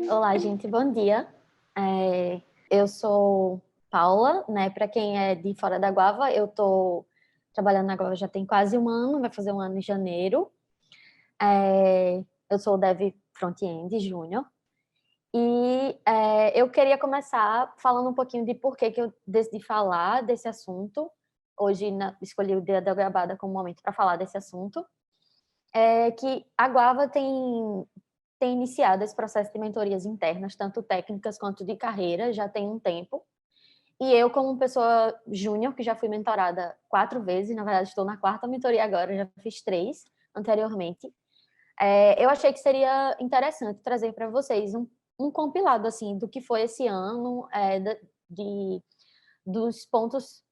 Olá, gente, bom dia. Eu sou Paula, né? Para quem é de fora da Guava, eu estou trabalhando na Guava já tem quase um ano, vai fazer um ano em janeiro. Eu sou Dev Front-End Júnior e eu queria começar falando um pouquinho de por que eu decidi falar desse assunto. Hoje escolhi o Dia da Goiabada como momento para falar desse assunto. Que a Guava tem iniciado esse processo de mentorias internas, tanto técnicas quanto de carreira, já tem um tempo. E eu, como pessoa júnior, que já fui mentorada 4 vezes, na verdade estou na quarta mentoria agora, já fiz 3 anteriormente, eu achei que seria interessante trazer para vocês um compilado assim do que foi esse ano, de, dos pontos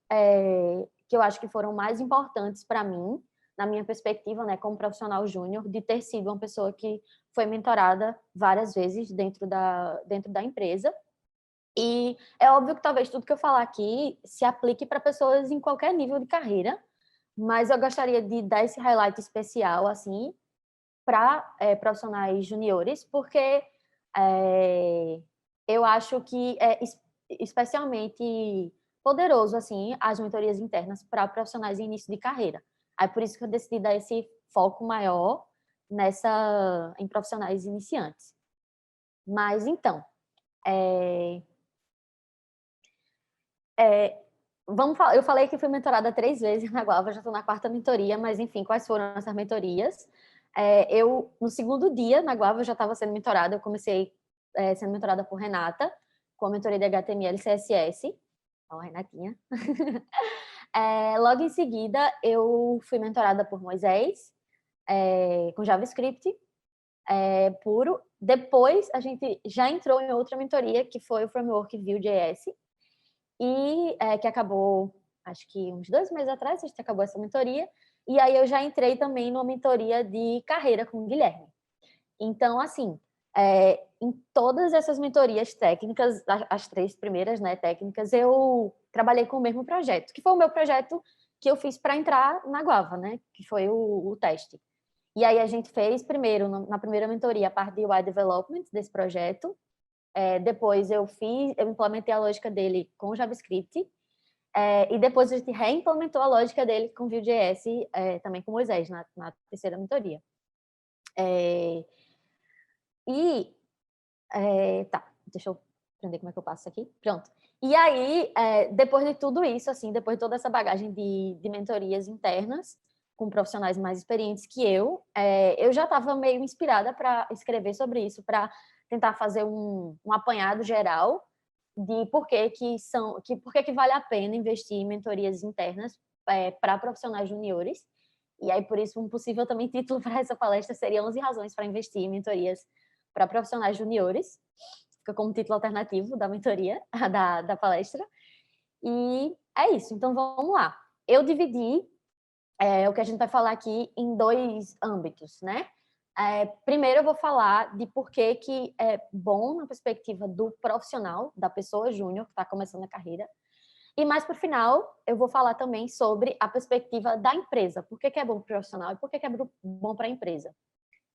que eu acho que foram mais importantes para mim, na minha perspectiva, né, como profissional júnior, de ter sido uma pessoa que foi mentorada várias vezes dentro da empresa. E é óbvio que talvez tudo que eu falar aqui se aplique para pessoas em qualquer nível de carreira, mas eu gostaria de dar esse highlight especial, assim, para profissionais juniores, porque é, eu acho que é especialmente poderoso, assim, as mentorias internas para profissionais em início de carreira. Aí por isso que eu decidi dar esse foco maior em profissionais iniciantes. Mas então, é, é, vamos falar, eu falei que fui mentorada 3 vezes na Guava, já estou na quarta mentoria, mas enfim, quais foram essas mentorias? No segundo dia na Guava, eu já estava sendo mentorada, eu comecei sendo mentorada por Renata, com a mentoria de HTML e CSS. Ó, Renatinha. Logo em seguida, eu fui mentorada por Moisés, com JavaScript puro. Depois, a gente já entrou em outra mentoria, que foi o framework Vue.js, e que acabou, acho que uns 2 meses atrás, a gente acabou essa mentoria, e aí eu já entrei também numa mentoria de carreira com o Guilherme. Então, assim, em todas essas mentorias técnicas, as 3 primeiras, né, técnicas, eu trabalhei com o mesmo projeto, que foi o meu projeto que eu fiz para entrar na Guava, né, que foi o teste. E aí a gente fez primeiro, na primeira mentoria, a parte de UI Development desse projeto. Depois eu implementei a lógica dele com JavaScript. E depois a gente reimplementou a lógica dele com Vue.js, também com Moisés, na terceira mentoria. E, tá, deixa eu aprender como é que eu passo isso aqui. Pronto. E aí, depois de tudo isso, assim, depois de toda essa bagagem de mentorias internas, com profissionais mais experientes que eu já estava meio inspirada para escrever sobre isso, para tentar fazer um apanhado geral de por que vale a pena investir em mentorias internas para profissionais juniores. E aí, por isso, um possível também título para essa palestra seria 11 razões para investir em mentorias para profissionais juniores. Fica como título alternativo da mentoria, da palestra. E é isso. Então, vamos lá. Eu dividi o que a gente vai falar aqui em 2 âmbitos, né? Primeiro eu vou falar de por que é bom na perspectiva do profissional, da pessoa júnior que está começando a carreira. E mais para o final, eu vou falar também sobre a perspectiva da empresa. Por que é bom para o profissional e por que é bom para a empresa.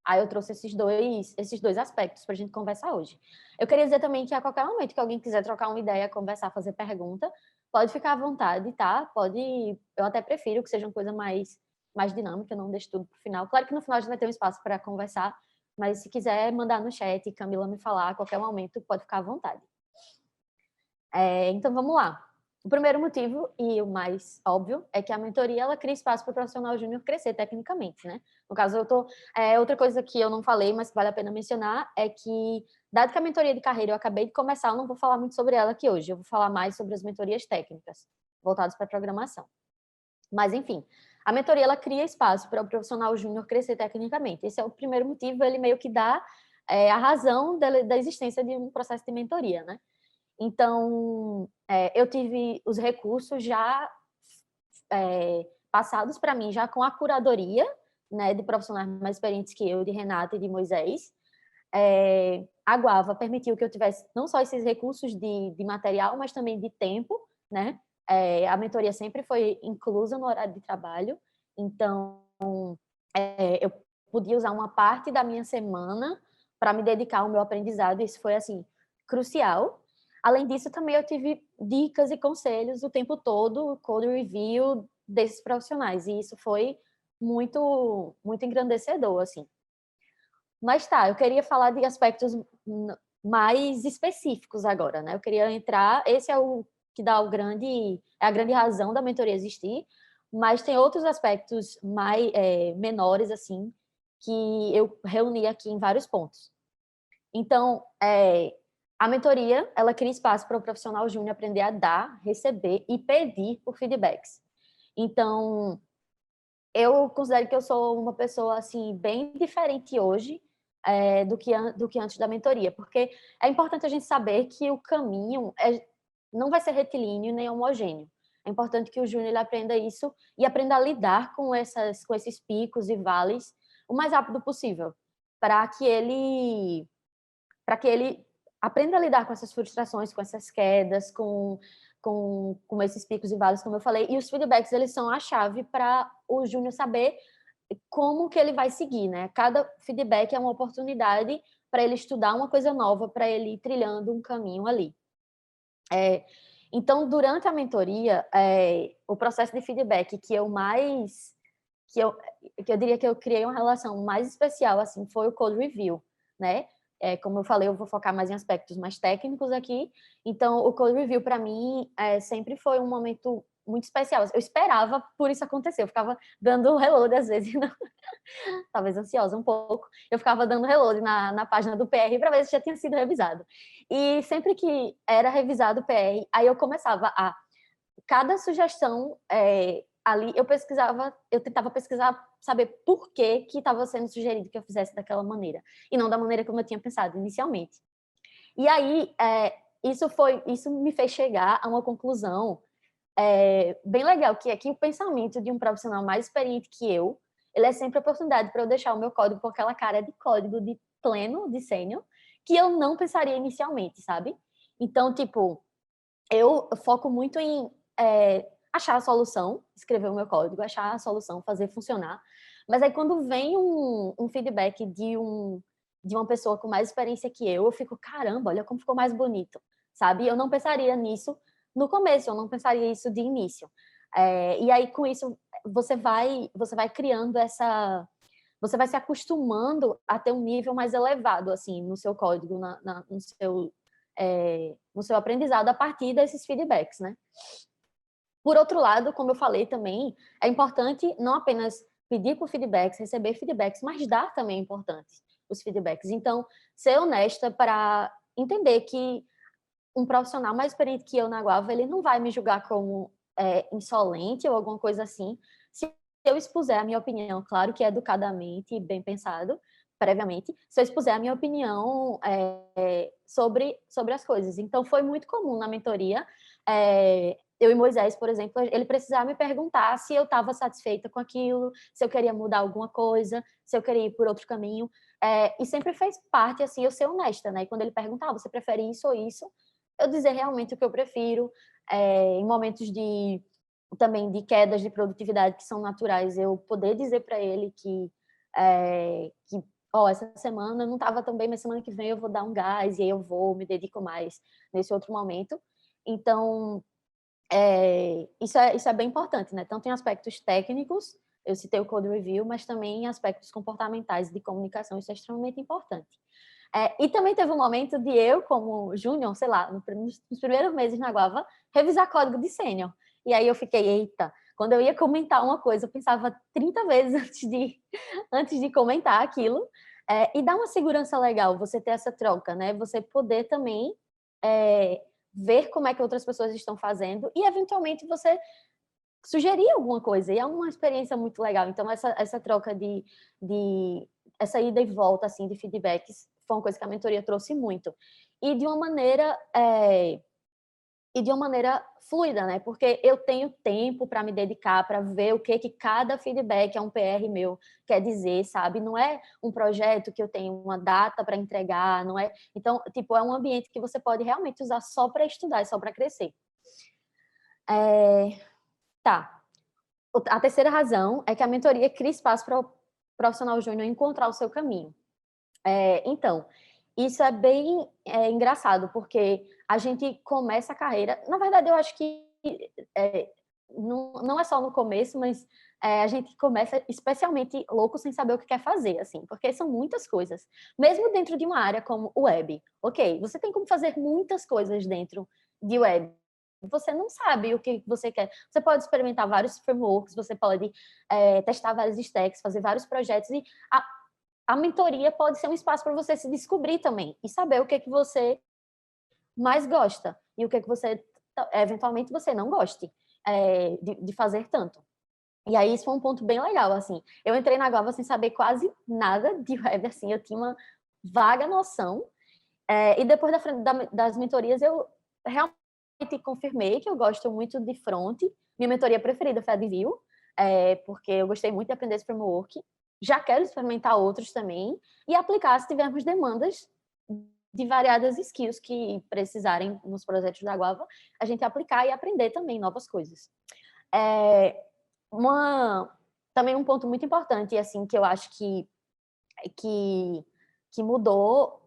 Aí eu trouxe esses dois aspectos para a gente conversar hoje. Eu queria dizer também que a qualquer momento que alguém quiser trocar uma ideia, conversar, fazer pergunta, pode ficar à vontade, tá? Eu até prefiro que seja uma coisa mais dinâmica, não deixe tudo para o final. Claro que no final a gente vai ter um espaço para conversar, mas se quiser mandar no chat, Camila me falar a qualquer momento, pode ficar à vontade. Então vamos lá. O primeiro motivo, e o mais óbvio, é que a mentoria ela cria espaço para o profissional júnior crescer tecnicamente, né? No caso, outra coisa que eu não falei, mas que vale a pena mencionar, é que, dado que a mentoria de carreira eu acabei de começar, eu não vou falar muito sobre ela aqui hoje, eu vou falar mais sobre as mentorias técnicas, voltadas para a programação. Mas, enfim, a mentoria ela cria espaço para o profissional júnior crescer tecnicamente. Esse é o primeiro motivo, ele meio que dá a razão da existência de um processo de mentoria, né? Então, eu tive os recursos já passados para mim, já com a curadoria, né, de profissionais mais experientes que eu, de Renata e de Moisés. A Guava permitiu que eu tivesse não só esses recursos de material, mas também de tempo, né? A mentoria sempre foi inclusa no horário de trabalho, então eu podia usar uma parte da minha semana para me dedicar ao meu aprendizado, e isso foi, assim, crucial. Além disso, também eu tive dicas e conselhos o tempo todo, code review desses profissionais, e isso foi muito engrandecedor, assim. Mas tá, eu queria falar de aspectos mais específicos agora, né? Eu queria entrar, esse é o que dá é a grande razão da mentoria existir, mas tem outros aspectos mais menores, assim, que eu reuni aqui em vários pontos. Então, a mentoria, ela cria espaço para o profissional júnior aprender a dar, receber e pedir por feedbacks. Então, eu considero que eu sou uma pessoa, assim, bem diferente hoje do que antes da mentoria, porque é importante a gente saber que o caminho não vai ser retilíneo nem homogêneo. É importante que o júnior ele aprenda isso e aprenda a lidar com esses picos e vales o mais rápido possível, para que ele aprenda a lidar com essas frustrações, com essas quedas, com esses picos e vales, como eu falei. E os feedbacks, eles são a chave para o júnior saber como que ele vai seguir, né? Cada feedback é uma oportunidade para ele estudar uma coisa nova, para ele ir trilhando um caminho ali. Então, durante a mentoria, o processo de feedback que eu diria que eu criei uma relação mais especial, assim, foi o code review, né? Como eu falei, eu vou focar mais em aspectos mais técnicos aqui. Então, o code review, para mim, sempre foi um momento muito especial. Eu esperava por isso acontecer. Eu ficava dando reload, às vezes, não... talvez ansiosa um pouco. Eu ficava dando reload na página do PR para ver se já tinha sido revisado. E sempre que era revisado o PR, aí eu começava a... Cada sugestão ali, eu tentava pesquisar, saber por que estava sendo sugerido que eu fizesse daquela maneira, e não da maneira como eu tinha pensado inicialmente. E aí, isso me fez chegar a uma conclusão bem legal, que é que o pensamento de um profissional mais experiente que eu, ele é sempre a oportunidade para eu deixar o meu código com aquela cara de código de pleno, de sênior, que eu não pensaria inicialmente, sabe? Então, tipo, eu foco muito em achar a solução, escrever o meu código, achar a solução, fazer funcionar. Mas aí quando vem um feedback de uma pessoa com mais experiência que eu fico, caramba, olha como ficou mais bonito, sabe? Eu não pensaria nisso no começo, eu não pensaria isso de início. E aí com isso você vai criando você vai se acostumando a ter um nível mais elevado assim no seu código, no seu aprendizado a partir desses feedbacks, né? Por outro lado, como eu falei também, é importante não apenas pedir por feedbacks, receber feedbacks, mas dar também é importante os feedbacks. Então, ser honesta para entender que um profissional mais experiente que eu na Guava, ele não vai me julgar como insolente ou alguma coisa assim, se eu expuser a minha opinião, claro que educadamente e bem pensado, previamente, se eu expuser a minha opinião sobre as coisas. Então, foi muito comum na mentoria, eu e Moisés, por exemplo, ele precisava me perguntar se eu estava satisfeita com aquilo, se eu queria mudar alguma coisa, se eu queria ir por outro caminho, e sempre fez parte, assim, eu ser honesta, né? E quando ele perguntava, você prefere isso ou isso? Eu dizer realmente o que eu prefiro, em momentos também de quedas de produtividade que são naturais, eu poder dizer para ele que essa semana não estava tão bem, mas semana que vem eu vou dar um gás e aí eu me dedico mais nesse outro momento. Então, isso é bem importante, né? Tanto em aspectos técnicos, eu citei o code review, mas também em aspectos comportamentais de comunicação, isso é extremamente importante. E também teve um momento de eu, como júnior, sei lá, nos primeiros meses na Guava, revisar código de sênior. E aí eu fiquei, eita, quando eu ia comentar uma coisa, eu pensava 30 vezes antes de comentar aquilo. E dá uma segurança legal você ter essa troca, né? Você poder também ver como é que outras pessoas estão fazendo e, eventualmente, você sugerir alguma coisa. E é uma experiência muito legal. Então, essa troca essa ida e volta, assim, de feedbacks foi uma coisa que a mentoria trouxe muito. E de uma maneira fluida, né? Porque eu tenho tempo para me dedicar, para ver o que cada feedback um PR meu quer dizer, sabe? Não é um projeto que eu tenho uma data para entregar, não é? Então, tipo, é um ambiente que você pode realmente usar só para estudar, só para crescer. Tá. A terceira razão é que a mentoria cria espaço profissional júnior encontrar o seu caminho. Então, isso é bem engraçado, porque a gente começa a carreira... Na verdade, eu acho que não é só no começo, mas a gente começa especialmente louco sem saber o que quer fazer, assim, porque são muitas coisas. Mesmo dentro de uma área como web, ok, você tem como fazer muitas coisas dentro de web. Você não sabe o que você quer. Você pode experimentar vários frameworks, você pode testar vários stacks, fazer vários projetos, e a mentoria pode ser um espaço para você se descobrir também e saber o que você mais gosta e o que você, eventualmente, você não goste de fazer tanto. E aí isso foi um ponto bem legal, assim. Eu entrei na Guava sem saber quase nada de web, assim, eu tinha uma vaga noção. E depois das mentorias eu realmente confirmei que eu gosto muito de front. Minha mentoria preferida foi a de Vue, porque eu gostei muito de aprender esse framework. Já quero experimentar outros também e aplicar se tivermos demandas de variadas skills que precisarem nos projetos da Guava, a gente aplicar e aprender também novas coisas. Também um ponto muito importante, assim, que eu acho que mudou,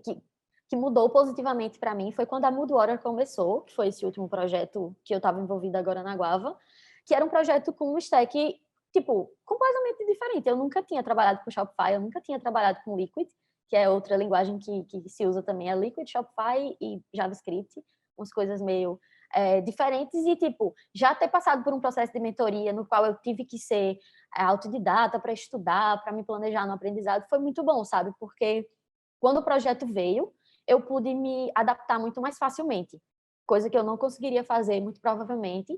que mudou positivamente para mim foi quando a Moodwater começou, que foi esse último projeto que eu estava envolvida agora na Guava, que era um projeto com um stack, tipo, completamente diferente. Eu nunca tinha trabalhado com Shopify, eu nunca tinha trabalhado com Liquid, que é outra linguagem que se usa também, é Liquid, Shopify e JavaScript, umas coisas meio diferentes, e, tipo, já ter passado por um processo de mentoria no qual eu tive que ser autodidata para estudar, para me planejar no aprendizado, foi muito bom, sabe? Porque quando o projeto veio, eu pude me adaptar muito mais facilmente, coisa que eu não conseguiria fazer, muito provavelmente,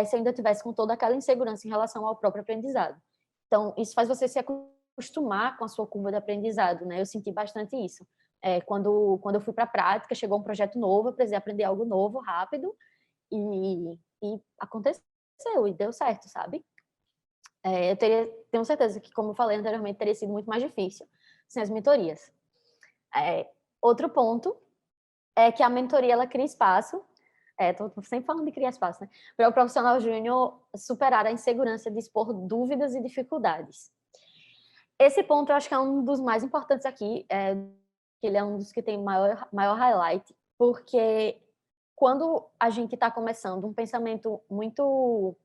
se eu ainda tivesse com toda aquela insegurança em relação ao próprio aprendizado. Então, isso faz você se acostumar com a sua curva de aprendizado, né? Eu senti bastante isso. Quando eu fui para a prática, chegou um projeto novo, eu precisei aprender algo novo, rápido, e aconteceu, e deu certo, sabe? Eu tenho certeza que, como eu falei anteriormente, teria sido muito mais difícil sem as mentorias. Outro ponto é que a mentoria, ela cria espaço, estou sempre falando de criar espaço, né? Para o profissional júnior superar a insegurança de expor dúvidas e dificuldades. Esse ponto eu acho que é um dos mais importantes aqui, ele é um dos que tem maior highlight, porque quando a gente está começando, um pensamento muito,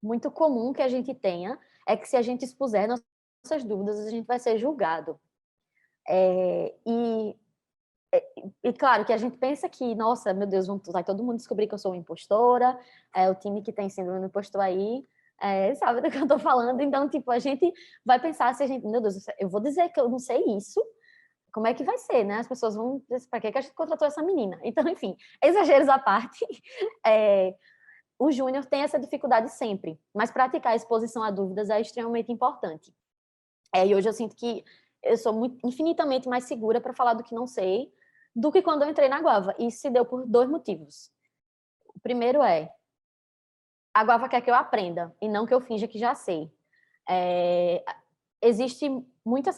muito comum que a gente tenha é que se a gente expuser nossas dúvidas, a gente vai ser julgado. E claro que a gente pensa que, nossa, meu Deus, vai todo mundo descobrir que eu sou uma impostora, o time que tem síndrome do impostor aí, sabe do que eu tô falando, então, tipo, a gente vai pensar se a gente, meu Deus, eu vou dizer que eu não sei isso, como é que vai ser, né? As pessoas vão dizer, para que a gente contratou essa menina? Então, enfim, exageros à parte, o júnior tem essa dificuldade sempre, mas praticar a exposição a dúvidas é extremamente importante. E hoje eu sinto que eu sou infinitamente mais segura para falar do que não sei do que quando eu entrei na Guava. E isso se deu por 2 motivos. O primeiro a Guava quer que eu aprenda e não que eu finja que já sei. Existe muito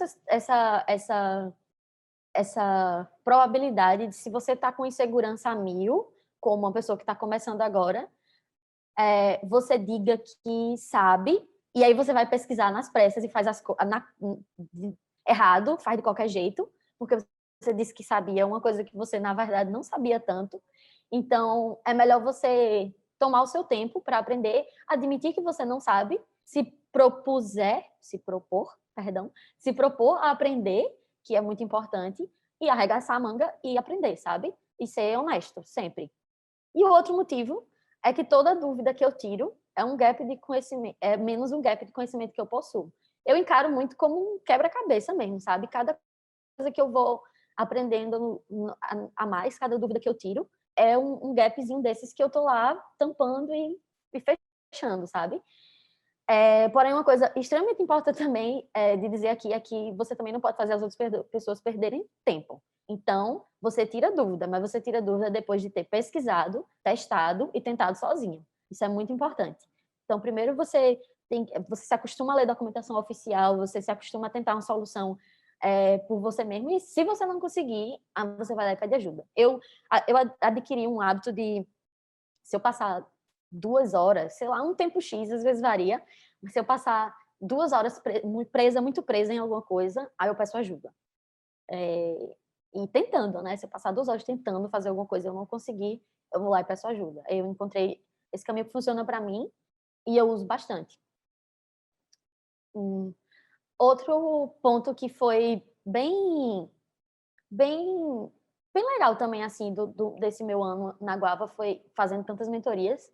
essa probabilidade de, se você está com insegurança a 1000, como uma pessoa que está começando agora, você diga que sabe, e aí você vai pesquisar nas pressas e faz errado, faz de qualquer jeito, porque você disse que sabia uma coisa que você, na verdade, não sabia tanto. Então, é melhor você tomar o seu tempo para aprender, admitir que você não sabe, se propor a aprender, que é muito importante, e arregaçar a manga e aprender, sabe? E ser honesto, sempre. E o outro motivo é que toda dúvida que eu tiro é um gap de conhecimento, é menos um gap de conhecimento que eu possuo. Eu encaro muito como um quebra-cabeça mesmo, sabe? Cada coisa que eu vou aprendendo a mais, cada dúvida que eu tiro, é um gapzinho desses que eu tô lá tampando e fechando, sabe? Porém, uma coisa extremamente importante também de dizer aqui é que você também não pode fazer as outras pessoas perderem tempo. Então, você tira dúvida, mas você tira dúvida depois de ter pesquisado, testado e tentado sozinho. Isso é muito importante. Então, primeiro você se acostuma a ler documentação oficial, você se acostuma a tentar uma solução por você mesmo, e se você não conseguir, você vai lá e pede ajuda. Eu adquiri um hábito de, se eu passar 2 horas, sei lá, um tempo X, às vezes varia, mas se eu passar 2 horas presa, muito presa em alguma coisa, aí eu peço ajuda. E tentando, né? Se eu passar 2 horas tentando fazer alguma coisa e eu não conseguir, eu vou lá e peço ajuda. Eu encontrei esse caminho que funciona para mim e eu uso bastante. Outro ponto que foi bem, bem legal também, assim, desse meu ano na Guava, foi fazendo tantas mentorias,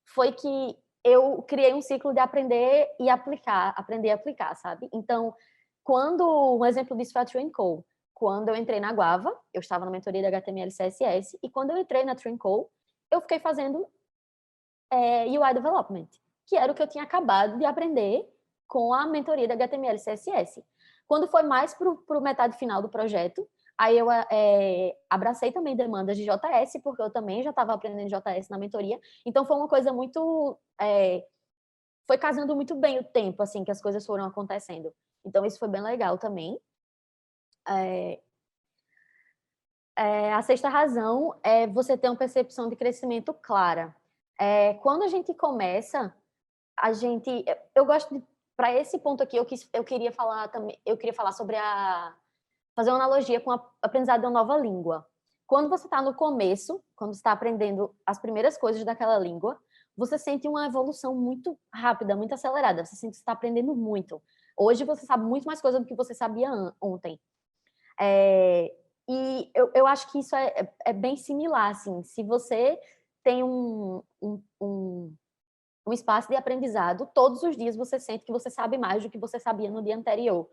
foi que eu criei um ciclo de aprender e aplicar, aprender e aplicar, sabe? Então, um exemplo disso foi a Train Co. Quando eu entrei na Guava, eu estava na mentoria da HTML e CSS, e quando eu entrei na Train Co, eu fiquei fazendo UI Development, que era o que eu tinha acabado de aprender com a mentoria da HTML e CSS. Quando foi mais para o metade final do projeto, aí eu abracei também demandas de JS, porque eu também já estava aprendendo JS na mentoria. Então foi uma coisa muito... foi casando muito bem o tempo, assim, que as coisas foram acontecendo. Então isso foi bem legal também. A sexta razão é você ter uma percepção de crescimento clara. Quando a gente começa, eu gosto para esse ponto aqui, eu queria falar também, eu queria falar sobre fazer uma analogia com a aprendizado de uma nova língua. Quando você está no começo, quando você está aprendendo as primeiras coisas daquela língua, você sente uma evolução muito rápida, muito acelerada. Você sente que está aprendendo muito. Hoje você sabe muito mais coisa do que você sabia ontem. E eu acho que isso é bem similar, assim. Se você tem um espaço de aprendizado, todos os dias você sente que você sabe mais do que você sabia no dia anterior.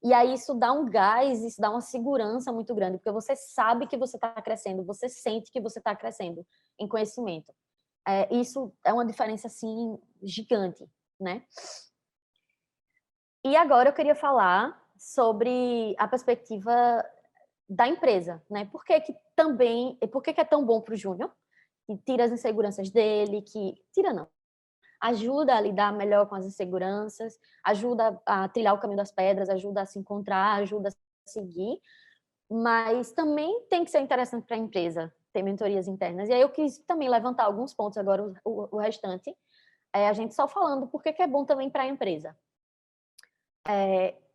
E aí isso dá um gás, isso dá uma segurança muito grande, porque você sabe que você está crescendo, você sente que você está crescendo em conhecimento. Isso é uma diferença, assim, gigante, né? E agora eu queria falar sobre a perspectiva da empresa, né? Por que que é tão bom para o júnior? Que tira as inseguranças dele, tira não, ajuda a lidar melhor com as inseguranças, ajuda a trilhar o caminho das pedras, ajuda a se encontrar, ajuda a seguir, mas também tem que ser interessante para a empresa ter mentorias internas. E aí eu quis também levantar alguns pontos agora, o restante, a gente só falando por que é bom também para a empresa.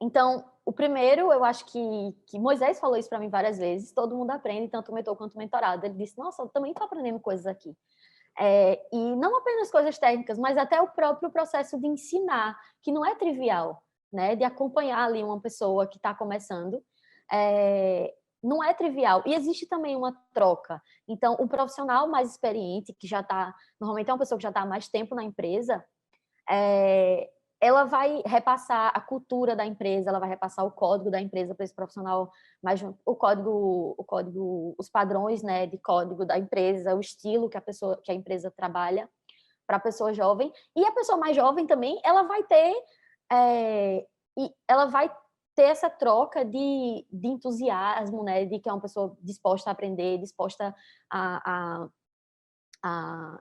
Então, o primeiro, eu acho que Moisés falou isso para mim várias vezes, todo mundo aprende, tanto o mentor quanto o mentorado. Ele disse, nossa, eu também estou aprendendo coisas aqui. E não apenas coisas técnicas, mas até o próprio processo de ensinar, que não é trivial, né? De acompanhar ali uma pessoa que está começando, não é trivial. E existe também uma troca. Então, o profissional mais experiente, que já está, normalmente é uma pessoa que já está há mais tempo na empresa, ela vai repassar a cultura da empresa, ela vai repassar o código da empresa para esse profissional, mais o código, os padrões, né, de código da empresa, o estilo que a empresa trabalha para a pessoa jovem. E a pessoa mais jovem também, ela vai ter essa troca de entusiasmo, né, de que é uma pessoa disposta a aprender, disposta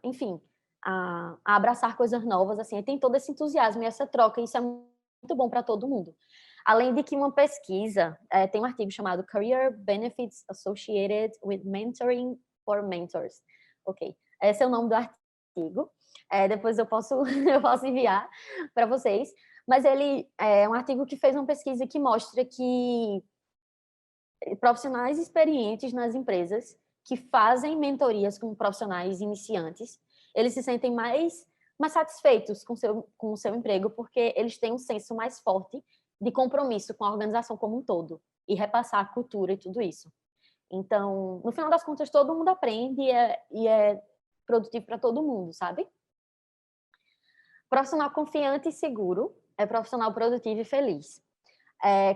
enfim, a abraçar coisas novas, assim, tem todo esse entusiasmo e essa troca, e isso é muito bom para todo mundo. Além de que uma pesquisa, tem um artigo chamado Career Benefits Associated with Mentoring for Mentors. Ok, esse é o nome do artigo. Depois eu posso enviar para vocês. Mas ele é um artigo que fez uma pesquisa que mostra que profissionais experientes nas empresas que fazem mentorias com profissionais iniciantes, eles se sentem mais satisfeitos com o seu emprego, porque eles têm um senso mais forte de compromisso com a organização como um todo e repassar a cultura e tudo isso. Então, no final das contas, todo mundo aprende e é produtivo para todo mundo, sabe? Profissional confiante e seguro é profissional produtivo e feliz.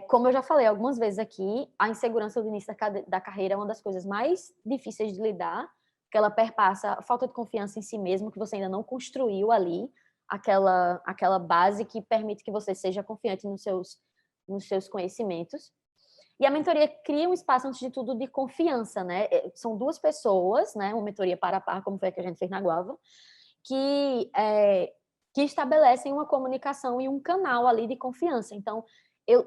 Como eu já falei algumas vezes aqui, a insegurança do início da carreira é uma das coisas mais difíceis de lidar, porque ela perpassa a falta de confiança em si mesmo, que você ainda não construiu ali, aquela base que permite que você seja confiante nos seus conhecimentos. E a mentoria cria um espaço, antes de tudo, de confiança, né? São duas pessoas, né? Uma mentoria para a par, como foi a que a gente fez na Guava, que estabelecem uma comunicação e um canal ali de confiança. Então, eu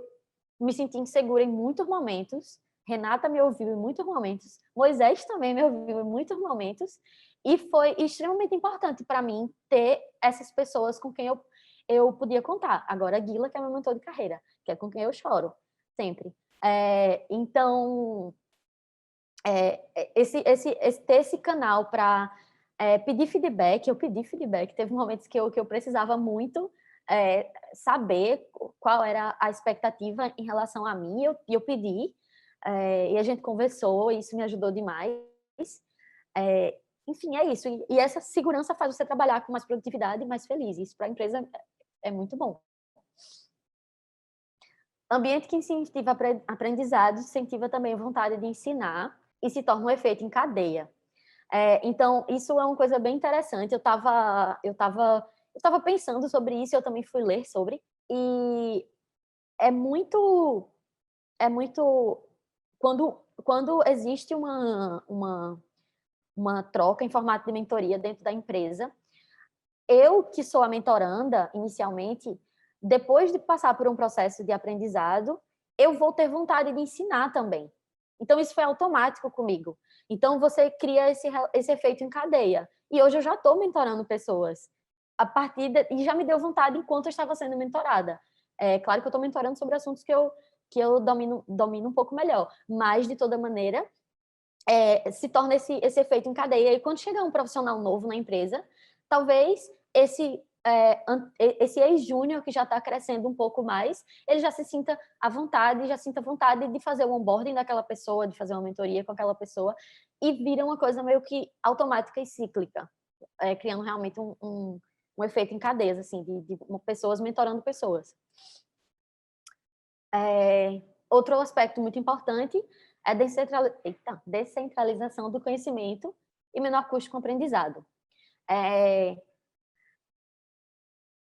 me senti insegura em muitos momentos, Renata me ouviu em muitos momentos, Moisés também me ouviu em muitos momentos, e foi extremamente importante para mim ter essas pessoas com quem eu podia contar. Agora, a Guila, que é meu mentor de carreira, que é com quem eu choro, sempre. Então, ter esse canal para pedir feedback, eu pedi feedback, teve momentos que eu precisava muito saber qual era a expectativa em relação a mim, e eu pedi, e a gente conversou, e isso me ajudou demais. Enfim, é isso. E essa segurança faz você trabalhar com mais produtividade e mais feliz. Isso para a empresa é muito bom. Ambiente que incentiva aprendizado, incentiva também a vontade de ensinar e se torna um efeito em cadeia. Então, isso é uma coisa bem interessante. Eu estava pensando sobre isso, eu também fui ler sobre, e é muito quando existe uma troca em formato de mentoria dentro da empresa. Eu, que sou a mentoranda, inicialmente, depois de passar por um processo de aprendizado, eu vou ter vontade de ensinar também. Então, isso foi automático comigo. Então, você cria esse efeito em cadeia. E hoje eu já estou mentorando pessoas. E já me deu vontade enquanto eu estava sendo mentorada. É claro que eu estou mentorando sobre assuntos que eu domino um pouco melhor. Mas, de toda maneira, se torna esse efeito em cadeia. E quando chegar um profissional novo na empresa, talvez esse ex-júnior que já está crescendo um pouco mais, ele já se sinta à vontade, já sinta vontade de fazer o onboarding daquela pessoa, de fazer uma mentoria com aquela pessoa, e vira uma coisa meio que automática e cíclica, criando realmente um efeito em cadeias, assim, de pessoas mentorando pessoas. Outro aspecto muito importante é a descentralização do conhecimento e menor custo com o aprendizado.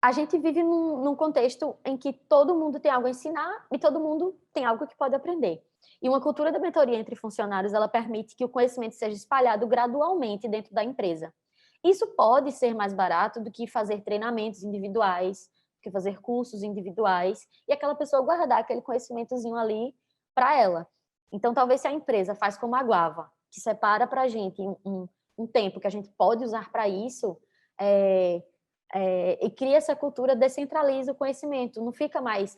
A gente vive num contexto em que todo mundo tem algo a ensinar e todo mundo tem algo que pode aprender. E uma cultura da mentoria entre funcionários, ela permite que o conhecimento seja espalhado gradualmente dentro da empresa. Isso pode ser mais barato do que fazer treinamentos individuais, do que fazer cursos individuais, e aquela pessoa guardar aquele conhecimentozinho ali para ela. Então, talvez se a empresa faz como a Guava, que separa para a gente um tempo que a gente pode usar para isso, e cria essa cultura, descentraliza o conhecimento. Não fica mais,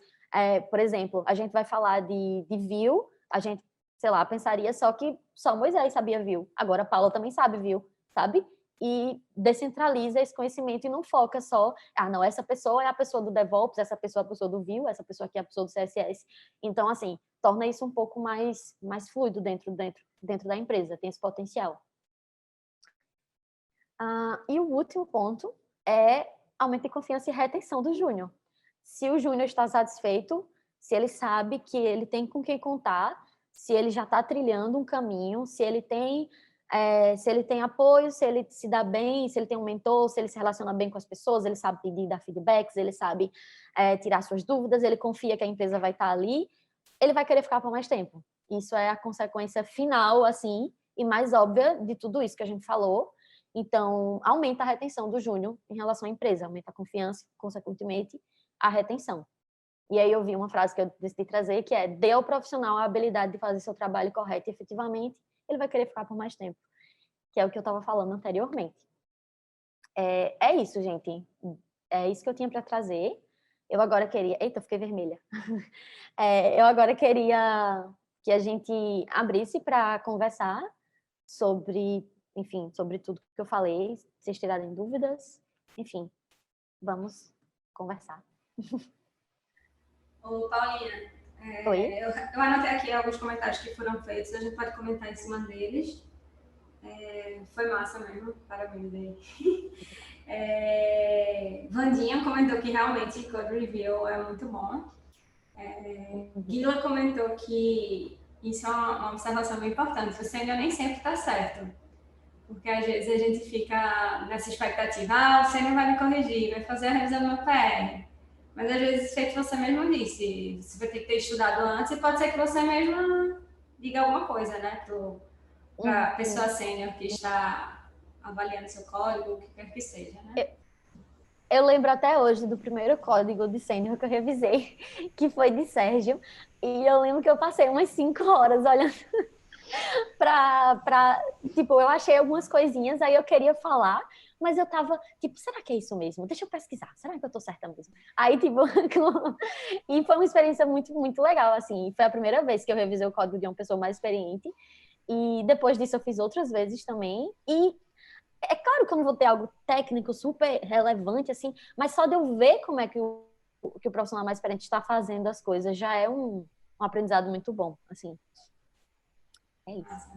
por exemplo, a gente vai falar de Vue, a gente, sei lá, pensaria só que só Moisés sabia Vue. Agora a Paula também sabe Vue, sabe? E descentraliza esse conhecimento e não foca só, não, essa pessoa é a pessoa do DevOps, essa pessoa é a pessoa do Vue, essa pessoa aqui é a pessoa do CSS. Então, assim, torna isso um pouco mais fluido dentro da empresa, tem esse potencial. E o último ponto é aumento de confiança e retenção do júnior. Se o júnior está satisfeito, se ele sabe que ele tem com quem contar, se ele já está trilhando um caminho, se ele tem apoio, se ele se dá bem, se ele tem um mentor, se ele se relaciona bem com as pessoas, ele sabe pedir, dar feedbacks, ele sabe tirar suas dúvidas, ele confia que a empresa vai estar ali, ele vai querer ficar por mais tempo. Isso é a consequência final, assim, e mais óbvia de tudo isso que a gente falou. Então, aumenta a retenção do júnior em relação à empresa, aumenta a confiança, consequentemente, a retenção. E aí eu vi uma frase que eu decidi trazer, que é: dê ao profissional a habilidade de fazer seu trabalho correto e efetivamente, ele vai querer ficar por mais tempo, que é o que eu estava falando anteriormente. É isso, gente. É isso que eu tinha para trazer. Eu agora queria... Eita, fiquei vermelha. Eu agora queria que a gente abrisse para conversar sobre... Enfim, sobre tudo que eu falei, se vocês tirarem dúvidas, enfim, vamos conversar. Ô, Paulinha, Oi? eu anotei aqui alguns comentários que foram feitos, a gente pode comentar em cima deles. Foi massa mesmo, parabéns aí. Vandinha comentou que realmente Code Review é muito bom. Guila comentou que isso é uma observação bem importante, você ainda nem sempre está certo. Porque às vezes a gente fica nessa expectativa, o Sênior vai me corrigir, vai fazer a revisão do meu PR. Mas às vezes, feito você mesmo disse, você vai ter que ter estudado antes e pode ser que você mesma diga alguma coisa, né, para a pessoa sênior que está avaliando seu código, o que quer que seja, né? Eu lembro até hoje do primeiro código de sênior que eu revisei, que foi de Sérgio, e eu lembro que eu passei umas 5 horas olhando tipo, eu achei algumas coisinhas, aí eu queria falar, mas eu tava, tipo, será que é isso mesmo? Deixa eu pesquisar, será que eu tô certa mesmo? Aí, tipo, e foi uma experiência muito, muito legal, assim, foi a primeira vez que eu revisei o código de uma pessoa mais experiente, e depois disso eu fiz outras vezes também, e é claro que eu não vou ter algo técnico super relevante, assim, mas só de eu ver como é que o profissional mais experiente está fazendo as coisas já é um aprendizado muito bom, assim. É isso.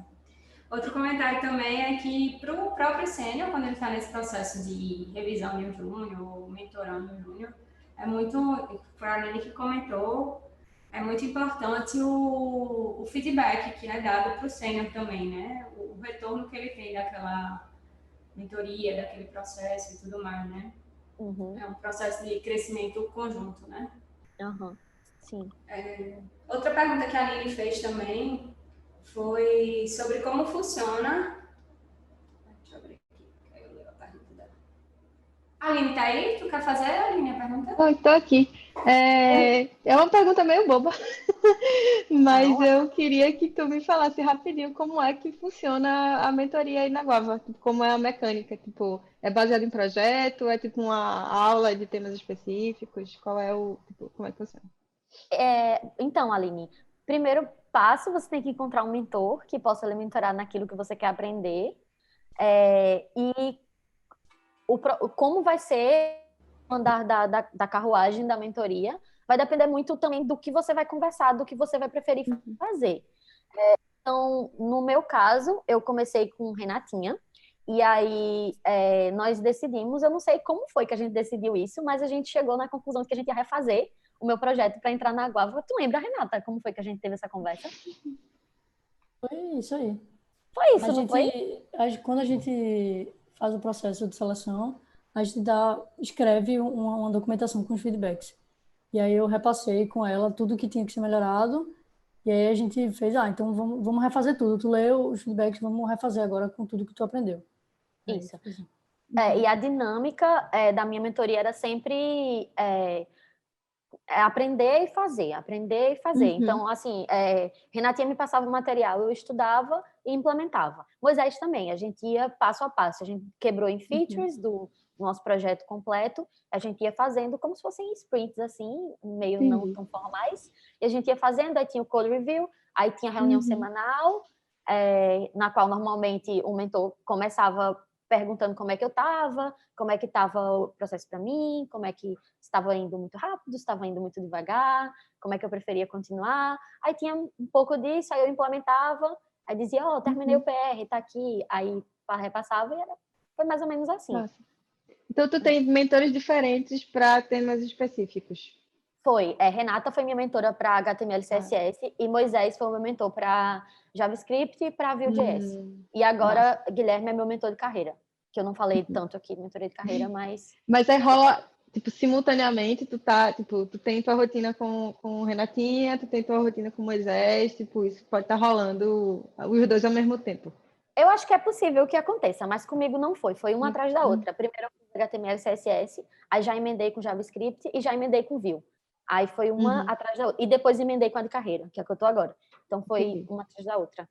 Outro comentário também é que para o próprio sênior, quando ele está nesse processo de revisão de um júnior ou mentorando um júnior, é muito, foi a Aline que comentou, é muito importante o feedback que é dado para o sênior também, né? O retorno que ele tem daquela mentoria, daquele processo e tudo mais, né? Uhum. É um processo de crescimento conjunto, né? Uhum. Sim. Outra pergunta que a Aline fez também foi sobre como funciona. Deixa eu abrir aqui, que aí eu leio a pergunta dela. Aline, tá aí? Tu quer fazer, Aline, a pergunta? Estou aqui. É uma pergunta meio boba, mas Não, eu queria que tu me falasse rapidinho como é que funciona a mentoria aí na Guava, tipo, como é a mecânica, tipo, é baseado em projeto, é tipo uma aula de temas específicos, qual é o, tipo, como é que funciona? então, Aline, primeiro passo, você tem que encontrar um mentor que possa lhe mentorar naquilo que você quer aprender. E como vai ser o andar da carruagem da mentoria vai depender muito também do que você vai conversar, do que você vai preferir fazer. Então, no meu caso, eu comecei com Renatinha, e aí nós decidimos, eu não sei como foi que a gente decidiu isso, mas a gente chegou na conclusão de que a gente ia refazer o meu projeto para entrar na Guava. Tu lembra, Renata, como foi que a gente teve essa conversa? Foi isso aí. Foi A isso, não gente, foi? quando a gente faz o processo de seleção, a gente escreve uma documentação com os feedbacks. E aí eu repassei com ela tudo que tinha que ser melhorado. E aí a gente fez, então vamos refazer tudo. Tu leu os feedbacks, vamos refazer agora com tudo que tu aprendeu. Isso. Isso. E a dinâmica da minha mentoria era sempre aprender e fazer, aprender e fazer. Então, assim, Renatinha me passava o material, eu estudava e implementava. Moisés também, a gente ia passo a passo, a gente quebrou em features do nosso projeto completo, a gente ia fazendo como se fossem sprints, assim, meio não tão formais, e a gente ia fazendo, aí tinha o code review, aí tinha a reunião semanal, na qual normalmente o mentor começava perguntando como é que eu estava, como é que estava o processo para mim, como é que estava indo muito rápido, estava indo muito devagar, como é que eu preferia continuar. Aí tinha um pouco disso, aí eu implementava, aí dizia, terminei o PR, tá aqui, aí repassava e foi mais ou menos assim. Nossa. Então tu tem mentores diferentes para temas específicos. Foi. Renata foi minha mentora para HTML e CSS e Moisés foi o meu mentor para JavaScript e para Vue.js. E agora Guilherme é meu mentor de carreira, que eu não falei tanto aqui, mentoria de carreira, mas... Mas aí rola, tipo, simultaneamente, tu tem tua rotina com Renatinha, tu tem tua rotina com Moisés, tipo, isso pode estar rolando os dois ao mesmo tempo. Eu acho que é possível que aconteça, mas comigo não foi. Foi uma atrás da outra. Primeiro eu fiz HTML e CSS, aí já emendei com JavaScript e já emendei com Vue. Aí foi uma atrás da outra. E depois emendei com a de carreira, que é a que eu tô agora. Então foi uma atrás da outra.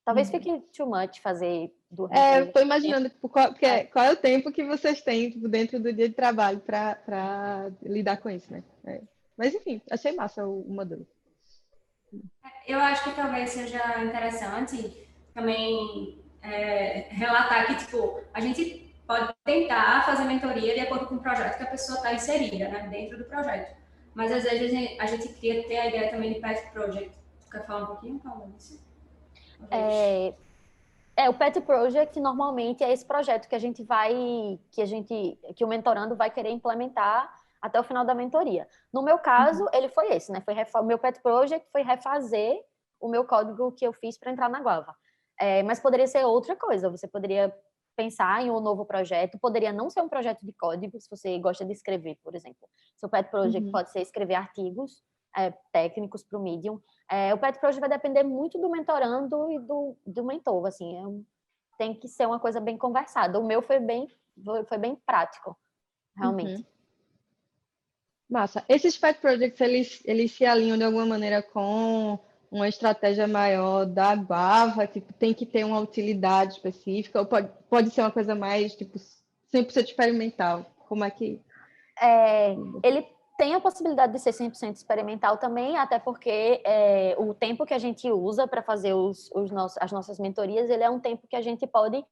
Talvez fique too much fazer duas. Eu tô imaginando tipo, qual é o tempo que vocês têm tipo, dentro do dia de trabalho para lidar com isso, né? Mas enfim, achei massa o modelo. Eu acho que talvez seja interessante também relatar que, tipo, a gente pode tentar fazer mentoria de acordo com o projeto que a pessoa está inserida, né, dentro do projeto. Mas às vezes a gente queria ter a ideia também de pet project. Tu quer falar um pouquinho, Paula, disso? O Pet Project normalmente é esse projeto que a gente que o mentorando vai querer implementar até o final da mentoria. No meu caso, ele foi esse, né? O meu Pet Project foi refazer o meu código que eu fiz para entrar na Guava. Mas poderia ser outra coisa, você poderia pensar em um novo projeto, poderia não ser um projeto de código, se você gosta de escrever, por exemplo. Seu Pet Project pode ser escrever artigos técnicos para o Medium. O Pet Project vai depender muito do mentorando e do mentor, assim, tem que ser uma coisa bem conversada. O meu foi bem prático, realmente. Massa. Esses pet projects, eles se alinham de alguma maneira com uma estratégia maior da Guava, tipo, tem que ter uma utilidade específica, ou pode ser uma coisa mais, tipo, 100% experimental? Como é que... Ele tem a possibilidade de ser 100% experimental também, até porque o tempo que a gente usa para fazer as nossas mentorias, ele é um tempo que a gente pode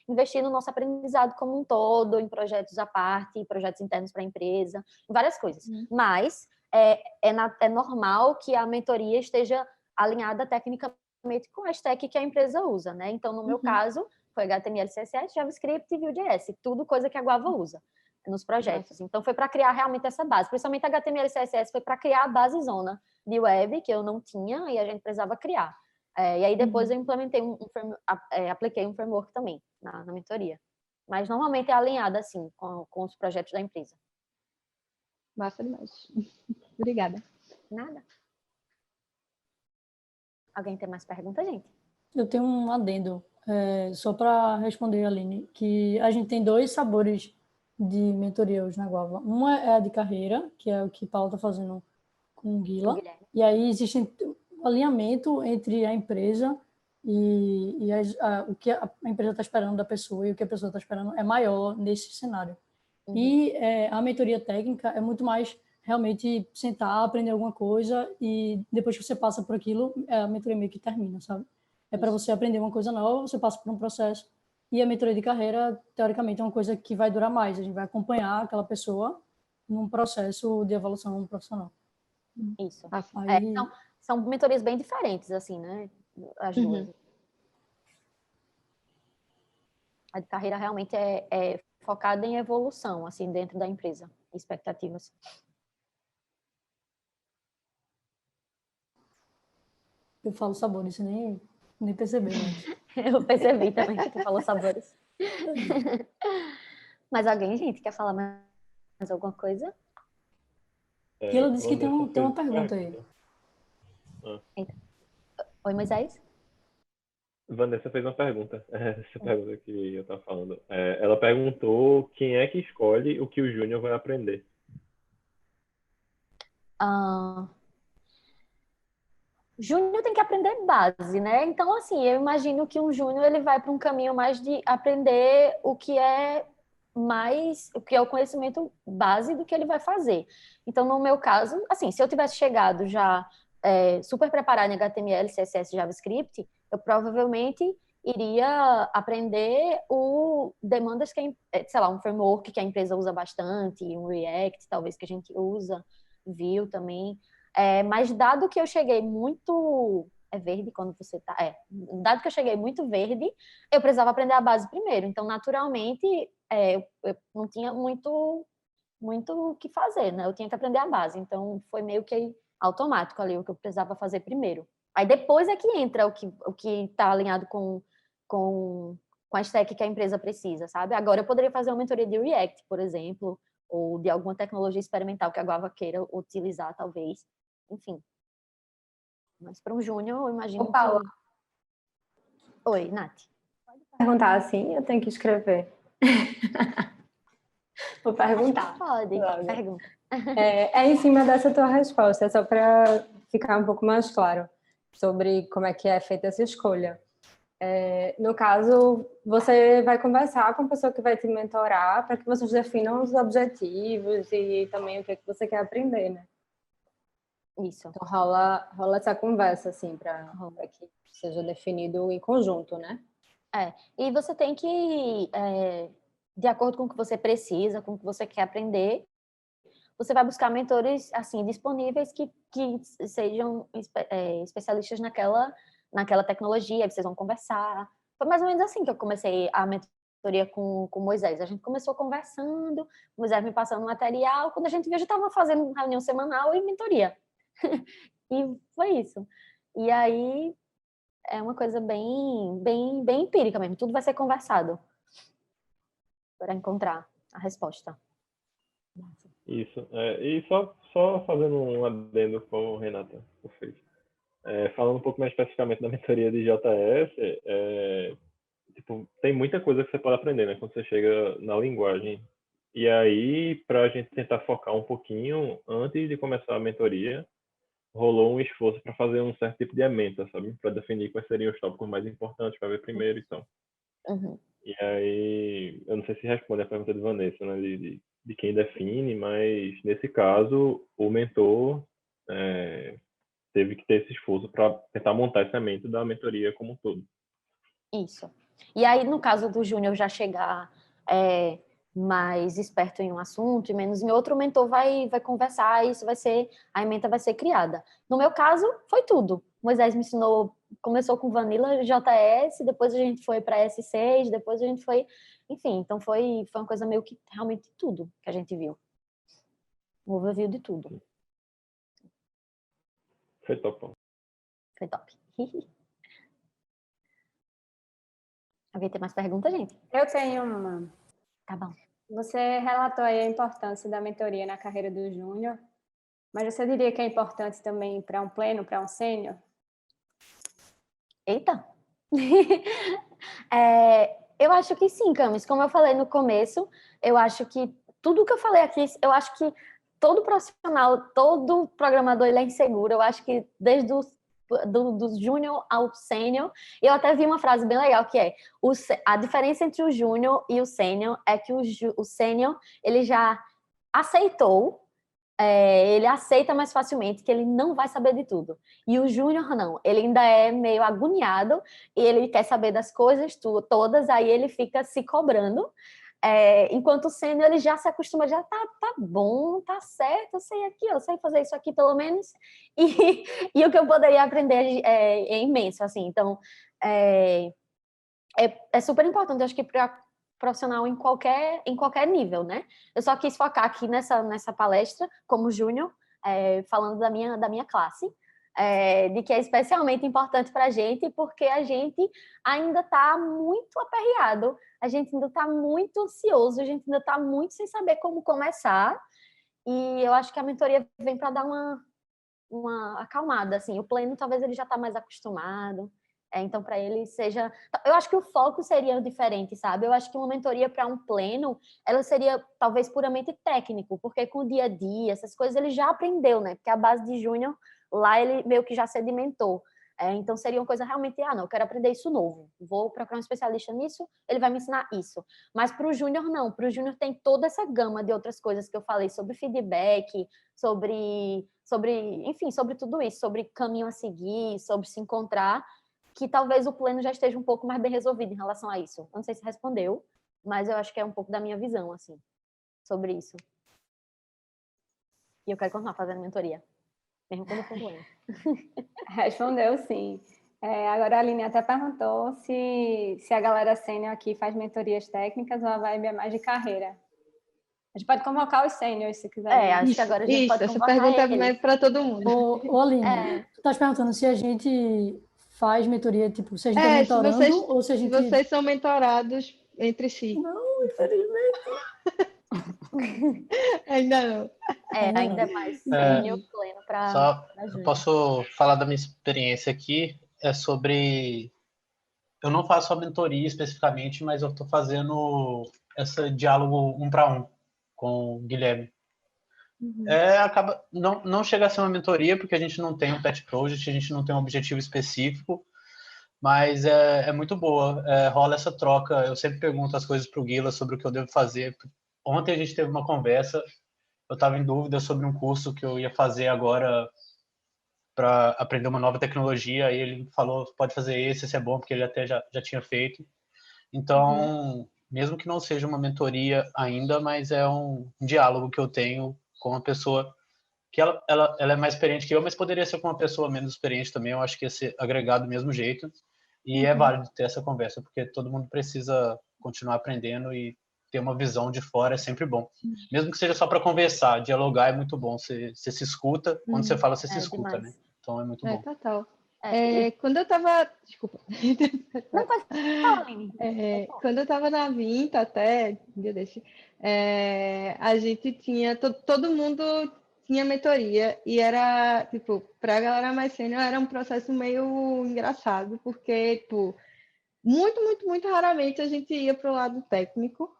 investir no nosso aprendizado como um todo, em projetos à parte, projetos internos para a empresa, várias coisas. Mas é normal que a mentoria esteja alinhada tecnicamente com a stack que a empresa usa, né? Então, no meu caso, foi HTML, CSS, JavaScript e Vue.js, tudo coisa que a Guava usa nos projetos. Então, foi para criar realmente essa base. Principalmente HTML e CSS foi para criar a base zona de web, que eu não tinha e a gente precisava criar. E aí depois eu implementei apliquei um framework também na mentoria. Mas normalmente é alinhado assim com os projetos da empresa. Massa demais. Obrigada. Nada. Alguém tem mais perguntas, gente? Eu tenho um adendo, só para responder, Aline, que a gente tem 2 sabores de mentoria hoje na Guava. Uma é a de carreira, que é o que Paulo está fazendo com o Guila. E aí existe um alinhamento entre a empresa e o que a empresa está esperando da pessoa e o que a pessoa está esperando é maior nesse cenário. E a mentoria técnica é muito mais realmente sentar, aprender alguma coisa e depois que você passa por aquilo, a mentoria meio que termina, sabe? É para você aprender uma coisa nova, você passa por um processo. E a mentoria de carreira, teoricamente, é uma coisa que vai durar mais. A gente vai acompanhar aquela pessoa num processo de evolução profissional. Isso. Aí... São mentorias bem diferentes, assim, né? As duas. A de carreira realmente é focada em evolução, assim, dentro da empresa. Expectativas. Eu falo sabores, nem percebeu, mas... Eu percebi também que tu falou sabores. Mas alguém, gente, quer falar mais alguma coisa? E ela disse que tem uma pergunta aí. Oi, Moisés? Vanessa fez uma pergunta, essa pergunta que eu estava falando. Ela perguntou quem é que escolhe o que o Júnior vai aprender. Júnior tem que aprender base, né? Então, assim, eu imagino que um júnior ele vai para um caminho mais de aprender o que é o conhecimento base do que ele vai fazer. Então, no meu caso, assim, se eu tivesse chegado já super preparado em HTML, CSS, JavaScript, eu provavelmente iria aprender demandas sei lá, um framework que a empresa usa bastante, um React, talvez que a gente usa, Vue também. Mas dado que eu cheguei muito... É verde quando você tá... Dado que eu cheguei muito verde, eu precisava aprender a base primeiro. Então, naturalmente, eu não tinha muito o que fazer, né? Eu tinha que aprender a base. Então, foi meio que automático ali o que eu precisava fazer primeiro. Aí depois é que entra o que está alinhado com a stack que a empresa precisa, sabe? Agora eu poderia fazer uma mentoria de React, por exemplo, ou de alguma tecnologia experimental que a Guava queira utilizar, talvez. Enfim. Mas para um júnior, eu imagino Paula. Oi, Nath. Pode perguntar assim? Eu tenho que escrever. Vou perguntar. Pode, pergunta. Em cima dessa tua resposta, só para ficar um pouco mais claro sobre como é que é feita essa escolha. No caso, você vai conversar com a pessoa que vai te mentorar para que vocês definam os objetivos e também o que você quer aprender, né? Isso. Então rola essa conversa, assim, para que seja definido em conjunto, né? E você tem que, de acordo com o que você precisa, com o que você quer aprender, você vai buscar mentores, assim, disponíveis que sejam especialistas naquela tecnologia, vocês vão conversar. Foi mais ou menos assim que eu comecei a mentoria com o Moisés. A gente começou conversando, o Moisés me passando material, quando a gente viu, já estava fazendo reunião semanal e mentoria. E foi isso. E aí é uma coisa bem empírica mesmo, tudo vai ser conversado para encontrar a resposta. Isso. E só fazendo um adendo com o Renata fez. Falando um pouco mais especificamente da mentoria de JS, tipo, tem muita coisa que você pode aprender, né, quando você chega na linguagem. E aí, para a gente tentar focar um pouquinho, antes de começar a mentoria, rolou um esforço para fazer um certo tipo de ementa, sabe? Para definir quais seriam os tópicos mais importantes para ver primeiro e tal. E aí, eu não sei se responde a pergunta de Vanessa, né, de quem define, mas nesse caso, o mentor teve que ter esse esforço para tentar montar esse ambiente da mentoria como um todo. Isso. E aí, no caso do Júnior já chegar mais esperto em um assunto e menos em outro, o mentor vai conversar e isso a ementa vai ser criada. No meu caso, foi tudo. Moisés me ensinou, começou com Vanilla JS, depois a gente foi para S6, depois a gente foi... Enfim, então foi uma coisa meio que realmente tudo que a gente viu. Um overview de tudo. Foi top. Foi top. Alguém tem mais perguntas, gente? Eu tenho uma. Tá bom. Você relatou aí a importância da mentoria na carreira do júnior, mas você diria que é importante também para um pleno, para um sênior? Eita! Eu acho que sim, Camis. Como eu falei no começo, eu acho que tudo que eu falei aqui, eu acho que todo profissional, todo programador, ele é inseguro. Eu acho que desde do júnior ao sênior, eu até vi uma frase bem legal que é a diferença entre o júnior e o sênior é que o sênior, ele já aceitou, ele aceita mais facilmente que ele não vai saber de tudo. E o júnior não, ele ainda é meio agoniado e ele quer saber das coisas todas, aí ele fica se cobrando. Enquanto o sênior, ele já se acostuma, já tá bom, tá certo, eu sei aqui, eu sei fazer isso aqui pelo menos, e o que eu poderia aprender é imenso, assim, então é super importante, eu acho que para profissional em qualquer nível, né? Eu só quis focar aqui nessa palestra, como júnior, falando da minha classe, de que é especialmente importante para a gente, porque a gente ainda está muito aperreado, a gente ainda está muito ansioso, a gente ainda está muito sem saber como começar, e eu acho que a mentoria vem para dar uma acalmada, assim, o pleno talvez ele já está mais acostumado, então para ele seja... Eu acho que o foco seria diferente, sabe? Eu acho que uma mentoria para um pleno, ela seria talvez puramente técnico, porque com o dia a dia, essas coisas ele já aprendeu, né? Porque a base de júnior, lá ele meio que já sedimentou. Então seria uma coisa realmente, não, eu quero aprender isso novo, vou procurar um especialista nisso, ele vai me ensinar isso. Mas para o júnior não, para o júnior tem toda essa gama de outras coisas que eu falei sobre feedback, enfim, sobre tudo isso, sobre caminho a seguir, sobre se encontrar, que talvez o pleno já esteja um pouco mais bem resolvido em relação a isso. Eu não sei se respondeu, mas eu acho que é um pouco da minha visão, assim, sobre isso. E eu quero continuar fazendo mentoria, mesmo quando eu for pleno. Respondeu, sim. Agora a Aline até perguntou se a galera sênior aqui faz mentorias técnicas ou a vibe é mais de carreira. A gente pode convocar os sêniores, se quiser. Acho que agora a gente pode essa convocar pergunta eles. é para todo mundo. Ô Aline, tu estás perguntando se a gente faz mentoria, tipo, se a gente é mentorando ou se a gente... Se vocês são mentorados entre si. Não, infelizmente. Ainda não. Ainda é mais sênior pleno para Só júnior. eu posso falar da minha experiência aqui, sobre... Eu não faço a mentoria especificamente, mas eu estou fazendo esse diálogo 1 para 1 com o Guilherme. Não chega a ser uma mentoria, porque a gente não tem um pet project, a gente não tem um objetivo específico, mas é muito boa. Rola essa troca, eu sempre pergunto as coisas para o Guila sobre o que eu devo fazer. Ontem a gente teve uma conversa, eu estava em dúvida sobre um curso que eu ia fazer agora para aprender uma nova tecnologia, aí ele falou, pode fazer esse é bom, porque ele até já tinha feito. Então, mesmo que não seja uma mentoria ainda, mas é um diálogo que eu tenho com uma pessoa que ela é mais experiente que eu, mas poderia ser com uma pessoa menos experiente também, eu acho que ia ser agregado do mesmo jeito, e é válido ter essa conversa, porque todo mundo precisa continuar aprendendo e ter uma visão de fora é sempre bom. Mesmo que seja só para conversar, dialogar é muito bom, você se escuta, quando você fala, você se escuta, demais. né? Então é muito bom. Total. Quando eu estava... Desculpa. Não, pode falar, Aline. Quando eu estava na Vinta, até, um dia desse, a gente tinha... Todo mundo tinha mentoria e era, tipo, para a galera mais sênior, era um processo meio engraçado, porque, tipo, muito raramente a gente ia para o lado técnico,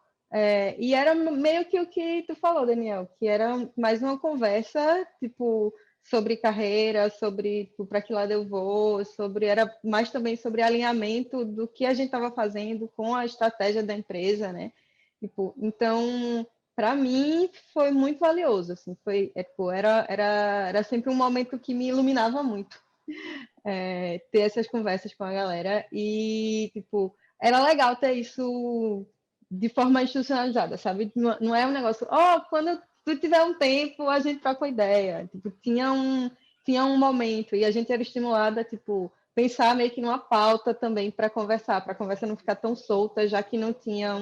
e era meio que o que tu falou, Daniel, que era mais uma conversa, tipo, sobre carreira, sobre para que lado eu vou, era mais também sobre alinhamento do que a gente estava fazendo com a estratégia da empresa, né? Tipo, então, para mim foi muito valioso, assim, era sempre um momento que me iluminava muito, ter essas conversas com a galera e tipo, era legal ter isso de forma institucionalizada, sabe? Não é um negócio, quando tu tiver um tempo, a gente troca uma ideia. Tipo, tinha um momento e a gente era estimulada a, tipo, pensar meio que numa pauta também para a conversa não ficar tão solta, já que não tinha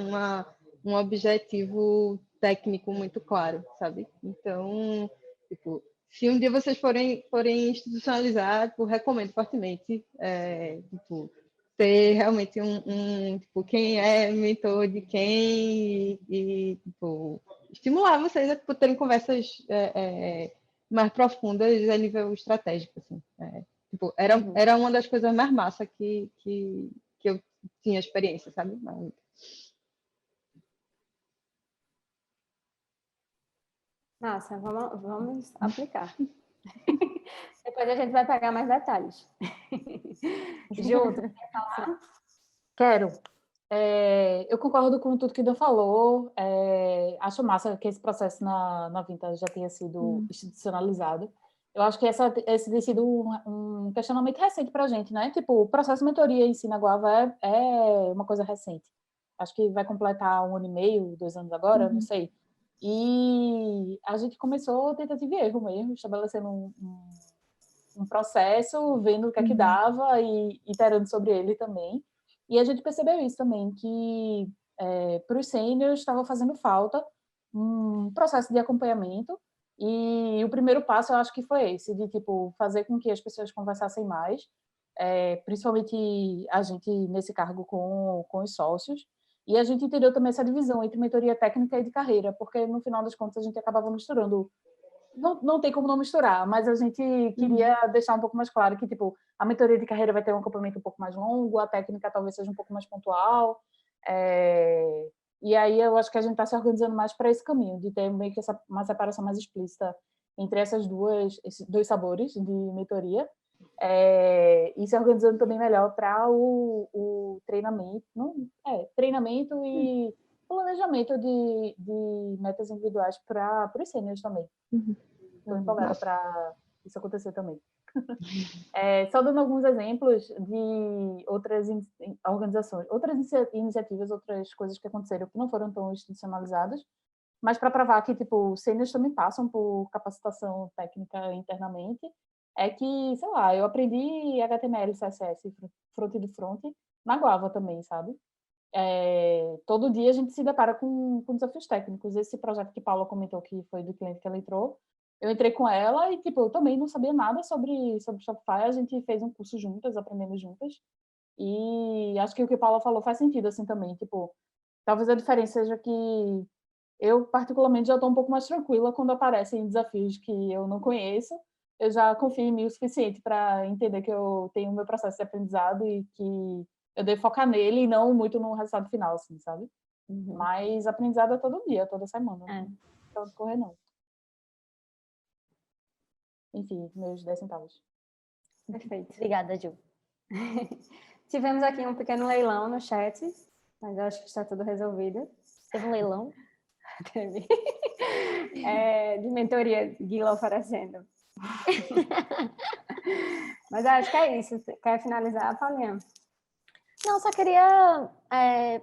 um objetivo técnico muito claro, sabe? Então, tipo, se um dia vocês forem institucionalizar, tipo, recomendo fortemente, tipo, ter realmente tipo, quem é mentor de quem e tipo, estimular vocês a tipo, terem conversas mais profundas a nível estratégico, assim. Tipo, era uma das coisas mais massa que eu tinha experiência, sabe? Massa, vamos aplicar. Depois a gente vai pegar mais detalhes. Ju, tu quer falar? Quero. Eu concordo com tudo que Dan falou. Acho massa que esse processo na Vinta já tenha sido institucionalizado. Eu acho que esse tem sido um questionamento recente para a gente, né? Tipo, o processo de mentoria em si na Guava é uma coisa recente. Acho que vai completar 1 ano e meio, 2 anos agora, não sei. E a gente começou tentativa e erro mesmo, estabelecendo um processo, vendo o que é que dava e iterando sobre ele também. E a gente percebeu isso também, que para os sêniors estava fazendo falta um processo de acompanhamento. E o primeiro passo, eu acho que foi esse, de tipo, fazer com que as pessoas conversassem mais, principalmente a gente nesse cargo com os sócios. E a gente entendeu também essa divisão entre mentoria técnica e de carreira, porque no final das contas a gente acabava misturando. Não tem como não misturar, mas a gente queria deixar um pouco mais claro que, tipo, a mentoria de carreira vai ter um acompanhamento um pouco mais longo, a técnica talvez seja um pouco mais pontual, e aí eu acho que a gente está se organizando mais para esse caminho, de ter meio que uma separação mais explícita entre esses dois sabores de mentoria, e se organizando também melhor para o treinamento, treinamento e planejamento de metas individuais para os sêniors também. Estou empolgada para isso acontecer também. Só dando alguns exemplos de outras organizações, outras iniciativas, outras coisas que aconteceram que não foram tão institucionalizadas, mas para provar que, tipo, sêniors também passam por capacitação técnica internamente, é que, sei lá, eu aprendi HTML, CSS, front do front, na Guava também, sabe? Todo dia a gente se depara com desafios técnicos. Esse projeto que Paula comentou que foi do cliente que ela entrou, eu entrei com ela e, tipo, eu também não sabia nada sobre Shopify, a gente fez um curso juntas, aprendemos juntas, e acho que o que Paula falou faz sentido, assim, também, tipo, talvez a diferença seja que eu, particularmente, já estou um pouco mais tranquila quando aparecem desafios que eu não conheço, eu já confio em mim o suficiente para entender que eu tenho o meu processo de aprendizado e que eu devo focar nele e não muito no resultado final, assim, sabe? Mas aprendizado é todo dia, toda semana. Não pode correr, não. Enfim, meus 10 centavos. Perfeito. Obrigada, Ju. Tivemos aqui um pequeno leilão no chat, mas eu acho que está tudo resolvido. Teve um leilão? Teve. De mentoria, Guila oferecendo. Mas acho que é isso. Quer finalizar, Paulinha? Não, só queria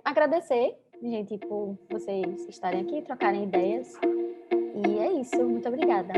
agradecer, gente, por vocês estarem aqui, trocarem ideias. E é isso. Muito obrigada.